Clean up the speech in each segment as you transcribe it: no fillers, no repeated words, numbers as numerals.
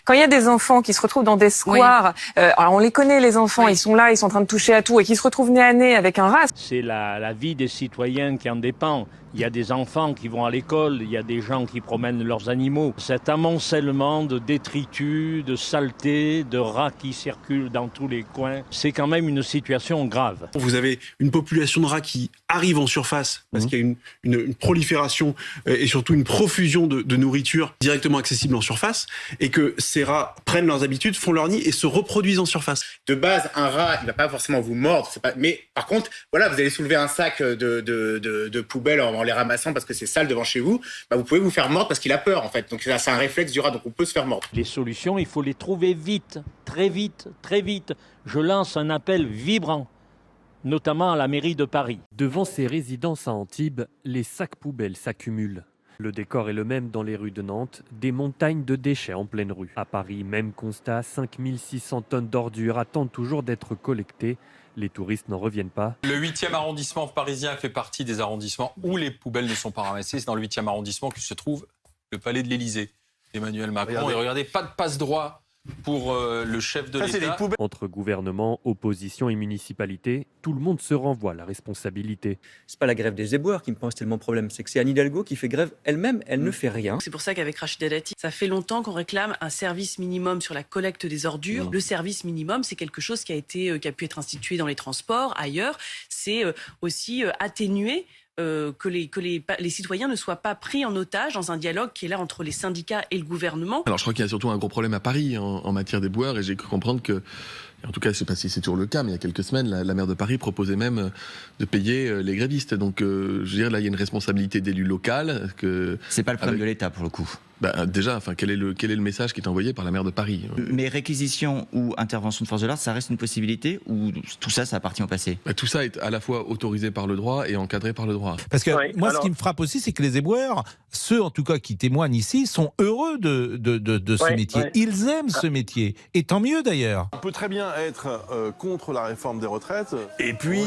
Quand il y a des enfants qui se retrouvent dans des squares, alors on les connaît les enfants, ils sont là, ils sont en train de toucher à tout et qui se retrouvent nez à nez avec un rat. C'est la vie des citoyens qui en dépend. Il y a des enfants qui vont à l'école, il y a des gens qui promènent leurs animaux. Cet amoncellement de détritus, de saletés, de rats qui circulent dans tous les coins, c'est quand même une situation grave. Vous avez une population de rats qui arrive en surface parce qu'il y a une prolifération et surtout une profusion de nourriture directement accessible en surface et que ces rats prennent leurs habitudes, font leur nid et se reproduisent en surface. De base, un rat, il va pas forcément vous mordre, mais par contre, voilà, vous allez soulever un sac de poubelle en les ramassant parce que c'est sale devant chez vous, vous pouvez vous faire mordre parce qu'il a peur en fait. Donc c'est un réflexe du rat, donc on peut se faire mordre. Les solutions, il faut les trouver vite, très vite, très vite. Je lance un appel vibrant, notamment à la mairie de Paris. Devant ces résidences à Antibes, les sacs poubelles s'accumulent. Le décor est le même dans les rues de Nantes, des montagnes de déchets en pleine rue. À Paris, même constat, 5600 tonnes d'ordures attendent toujours d'être collectées. Les touristes n'en reviennent pas. Le 8e arrondissement parisien fait partie des arrondissements où les poubelles ne sont pas ramassées. C'est dans le 8e arrondissement que se trouve le palais de l'Élysée. Emmanuel Macron, et regardez, pas de passe-droit pour le chef de l'État. Entre gouvernement, opposition et municipalité, tout le monde se renvoie la responsabilité. C'est pas la grève des éboueurs qui me pose tellement problème, c'est que c'est Anne Hidalgo qui fait grève elle-même, elle ne fait rien. C'est pour ça qu'avec Rachida Dati, ça fait longtemps qu'on réclame un service minimum sur la collecte des ordures. Le service minimum, c'est quelque chose qui a pu être institué dans les transports, ailleurs. C'est aussi atténuer que les citoyens ne soient pas pris en otage dans un dialogue qui est là entre les syndicats et le gouvernement. Alors je crois qu'il y a surtout un gros problème à Paris en matière d'éboueurs et j'ai cru comprendre que, en tout cas je ne sais pas si c'est toujours le cas, mais il y a quelques semaines, la maire de Paris proposait même de payer les grévistes. Donc je veux dire, là il y a une responsabilité d'élu local. C'est pas le problème de l'État pour le coup. Déjà, quel est le message qui est envoyé par la maire de Paris? Mais réquisition ou intervention de force de l'ordre, ça reste une possibilité ou tout ça, ça appartient au passé? Tout ça est à la fois autorisé par le droit et encadré par le droit. Parce que ce qui me frappe aussi, c'est que les éboueurs, ceux en tout cas qui témoignent ici, sont heureux de ce métier. Ils aiment ce métier. Et tant mieux d'ailleurs. On peut très bien être contre la réforme des retraites et puis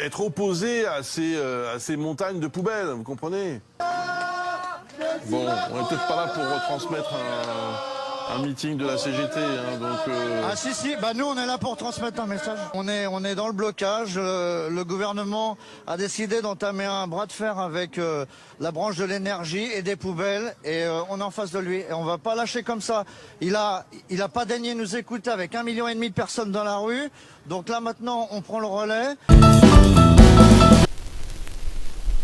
être opposé à ces montagnes de poubelles, vous comprenez? Bon, on n'est peut-être pas là pour retransmettre un meeting de la CGT, donc... Ah si, nous on est là pour transmettre un message. On est dans le blocage, le gouvernement a décidé d'entamer un bras de fer avec la branche de l'énergie et des poubelles, et on est en face de lui, et on va pas lâcher comme ça. Il a pas daigné nous écouter avec 1,5 million de personnes dans la rue, donc là maintenant on prend le relais.